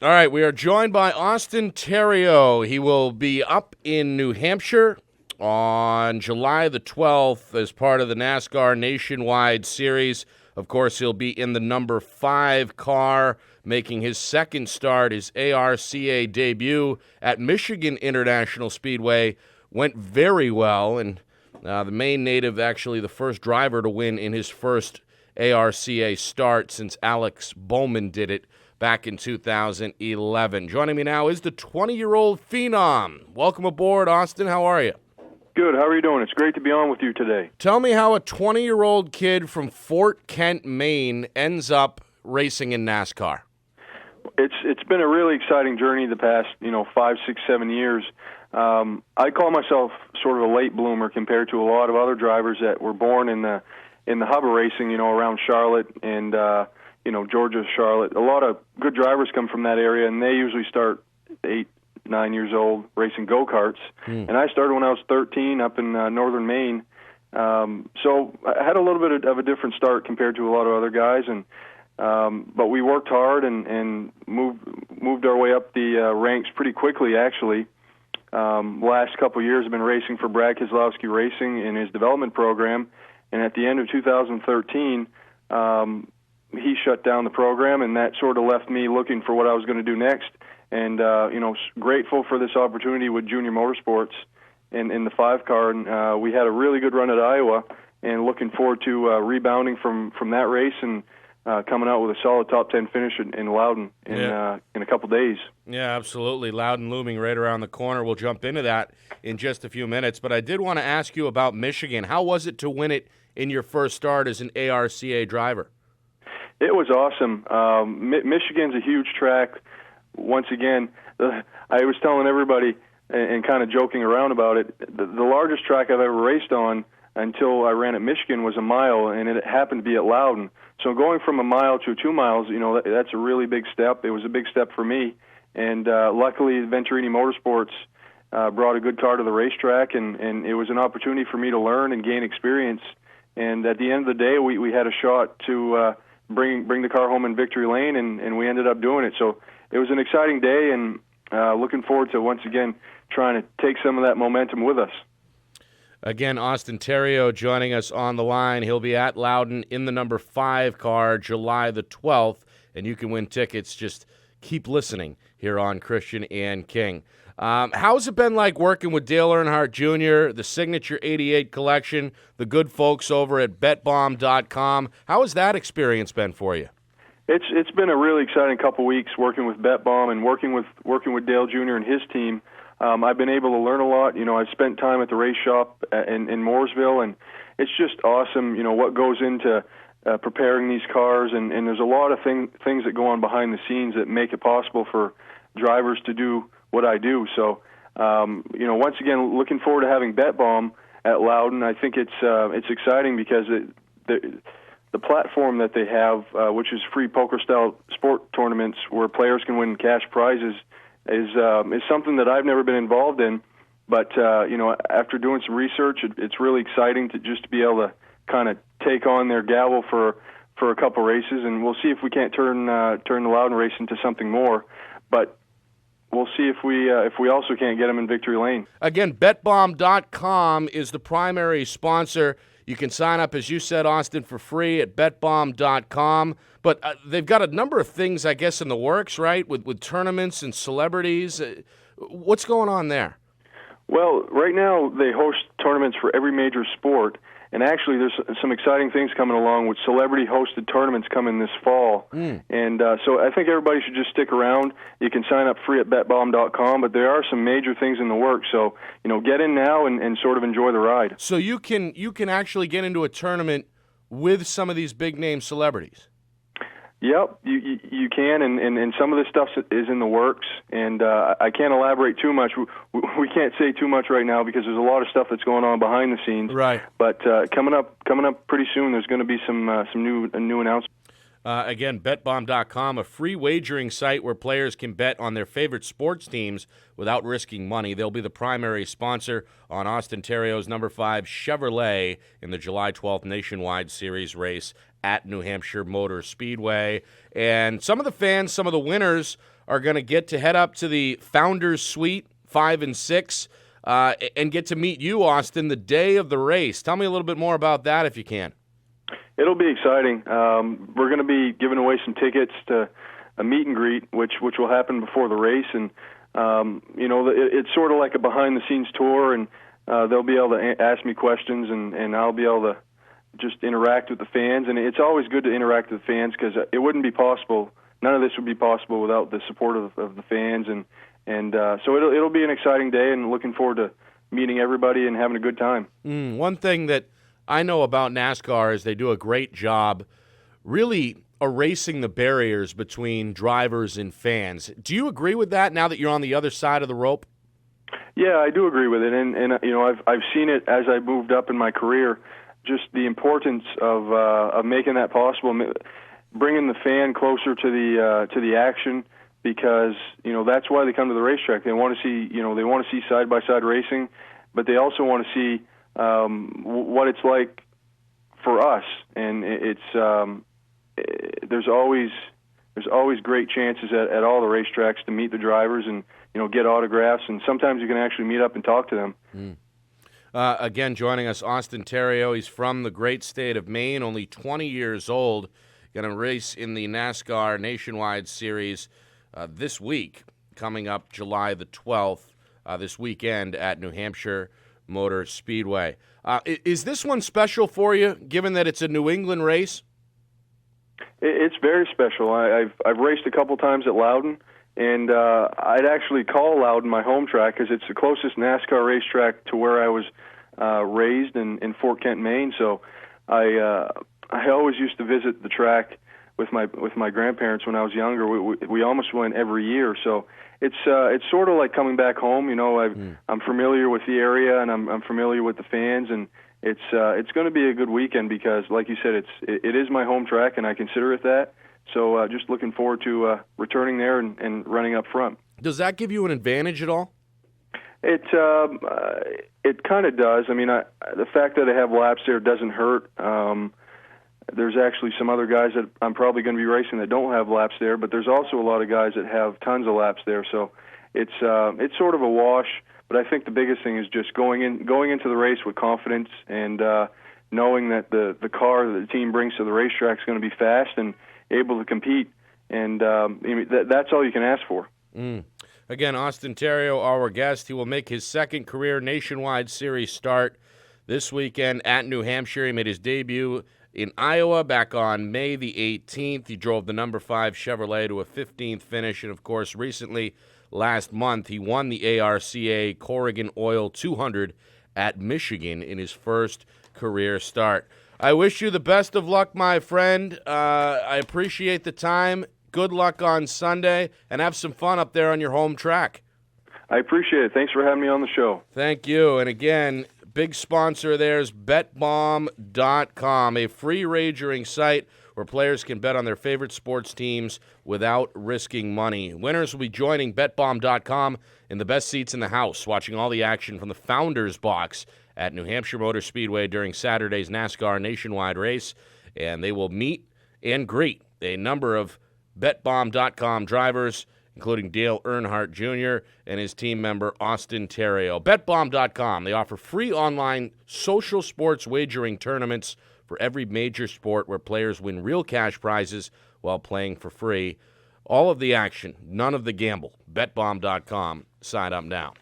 All right, we are joined by Austin Theriault. He will be up in New Hampshire on July the 12th as part of the NASCAR Nationwide Series. Of course, he'll be in the number 5 car, making his second start, his ARCA debut at Michigan International Speedway. Went very well, and the Maine native actually the first driver to win in his first ARCA start since Alex Bowman did it back in 2011. Joining me now is the 20-year-old phenom. Welcome aboard, Austin. How are you? Good. How are you doing? It's great to be on with you today. Tell me how a 20-year-old kid from Fort Kent, Maine, ends up racing in NASCAR. It's been a really exciting journey the past 5, 6, 7 years. I call myself sort of a late bloomer compared to a lot of other drivers that were born in the hub of racing, around Charlotte and Georgia, Charlotte. A lot of good drivers come from that area, and they usually start 8, 9 years old racing go-karts. And I started when I was 13 up in northern Maine. So I had a little bit of a different start compared to a lot of other guys, but we worked hard and moved our way up the ranks pretty quickly, actually. Last couple of years I've been racing for Brad Keselowski Racing in his development program, and at the end of 2013, he shut down the program, and that sort of left me looking for what I was going to do next. And grateful for this opportunity with Junior Motorsports in the 5 car, and we had a really good run at Iowa, and looking forward to rebounding from that race and coming out with a solid top 10 finish in Loudon in a couple days. Yeah, absolutely. Loudon looming right around the corner. We'll jump into that in just a few minutes, but I did want to ask you about Michigan. How was it to win it in your first start as an ARCA driver? It was awesome. Michigan's a huge track. Once again, I was telling everybody and kind of joking around about it, the largest track I've ever raced on until I ran at Michigan was a mile, and it happened to be at Loudon. So going from a mile to 2 miles, that's a really big step. It was a big step for me, and luckily Venturini Motorsports brought a good car to the racetrack, and it was an opportunity for me to learn and gain experience. And at the end of the day, we had a shot to bring the car home in victory lane, and we ended up doing it. So it was an exciting day, and looking forward to, once again, trying to take some of that momentum with us. Again, Austin Theriault joining us on the line. He'll be at Loudon in the number 5 car July the 12th, and you can win tickets. Just keep listening here on Christian and King. How's it been like working with Dale Earnhardt Jr., the Signature 88 collection, the good folks over at BetBomb.com? How has that experience been for you? It's been a really exciting couple weeks working with BetBomb and working with Dale Jr. and his team. I've been able to learn a lot. I spent time at the race shop in Mooresville, and it's just awesome. What goes into preparing these cars, and there's a lot of things that go on behind the scenes that make it possible for drivers to do what I do. So, once again, looking forward to having BetBomb at Loudon. I think it's exciting because the platform that they have, which is free poker-style sport tournaments where players can win cash prizes, is something that I've never been involved in. But after doing some research, it's really exciting to just be able to kind of take on their gavel for a couple races, and we'll see if we can't turn the Loudon race into something more. But we'll see if we also can't get them in victory lane. Again, BetBomb.com is the primary sponsor. You can sign up, as you said, Austin, for free at BetBomb.com. But they've got a number of things, I guess, in the works, right, with tournaments and celebrities. What's going on there? Well, right now they host tournaments for every major sport. And actually, there's some exciting things coming along with celebrity-hosted tournaments coming this fall. And so I think everybody should just stick around. You can sign up free at BetBomb.com, but there are some major things in the works. So, get in now and sort of enjoy the ride. So you can actually get into a tournament with some of these big-name celebrities? Yep, you can, and some of this stuff is in the works, and I can't elaborate too much. We can't say too much right now because there's a lot of stuff that's going on behind the scenes. Right. But coming up pretty soon, there's going to be some new announcements. Again, BetBomb.com, a free wagering site where players can bet on their favorite sports teams without risking money. They'll be the primary sponsor on Austin Theriault's number 5 Chevrolet in the July 12th Nationwide Series race at New Hampshire Motor Speedway. And some of the fans, some of the winners are going to get to head up to the Founders Suite 5 and 6 and get to meet you, Austin, the day of the race. Tell me a little bit more about that if you can. It'll be exciting. We're going to be giving away some tickets to a meet and greet, which will happen before the race, and it's sort of like a behind-the-scenes tour, and they'll be able to ask me questions, and I'll be able to just interact with the fans. And it's always good to interact with the fans because it wouldn't be possible. None of this would be possible without the support of the fans, and so it'll be an exciting day, and looking forward to meeting everybody and having a good time. One thing that I know about NASCAR is they do a great job really erasing the barriers between drivers and fans. Do you agree with that now that you're on the other side of the rope? Yeah, I do agree with it, and I've seen it as I moved up in my career. Just the importance of making that possible, bringing the fan closer to the action, because that's why they come to the racetrack. They want to see side by side racing, but they also want to see what it's like for us, and there's always great chances at all the racetracks to meet the drivers and get autographs, and sometimes you can actually meet up and talk to them. Again, joining us, Austin Theriault. He's from the great state of Maine, only 20 years old. Going to race in the NASCAR Nationwide Series this week, coming up July the 12th, this weekend at New Hampshire Motor Speedway. Is this one special for you, given that it's a New England race? It's very special. I've raced a couple times at Loudon, and I'd actually call Loudon my home track because it's the closest NASCAR racetrack to where I was raised in Fort Kent, Maine. So I always used to visit the track with my grandparents when I was younger. We almost went every year. So it's sort of like coming back home. I'm familiar with the area, and I'm familiar with the fans, and it's going to be a good weekend because, like you said, it is my home track, and I consider it that. So just looking forward to returning there and running up front. Does that give you an advantage at all? It kind of does. I mean, the fact that I have laps there doesn't hurt. There's actually some other guys that I'm probably going to be racing that don't have laps there, but there's also a lot of guys that have tons of laps there. So it's sort of a wash. But I think the biggest thing is just going into the race with confidence and knowing that the car that the team brings to the racetrack is going to be fast and able to compete. And that's all you can ask for. Again, Austin Theriault, our guest. He will make his second career Nationwide Series start this weekend at New Hampshire. He made his debut in Iowa back on May the 18th. He drove the number 5 Chevrolet to a 15th finish. And, of course, recently, last month, he won the ARCA Corrigan Oil 200 at Michigan in his first career start. I wish you the best of luck, my friend. I appreciate the time. Good luck on Sunday, and have some fun up there on your home track. I appreciate it. Thanks for having me on the show. Thank you. And again, big sponsor of theirs, BetBomb.com, a free wagering site where players can bet on their favorite sports teams without risking money. Winners will be joining BetBomb.com in the best seats in the house, watching all the action from the Founders Box at New Hampshire Motor Speedway during Saturday's NASCAR Nationwide race. And they will meet and greet a number of BetBomb.com drivers, including Dale Earnhardt Jr. and his team member Austin Theriault. BetBomb.com, they offer free online social sports wagering tournaments for every major sport where players win real cash prizes while playing for free. All of the action, none of the gamble. BetBomb.com. Sign up now.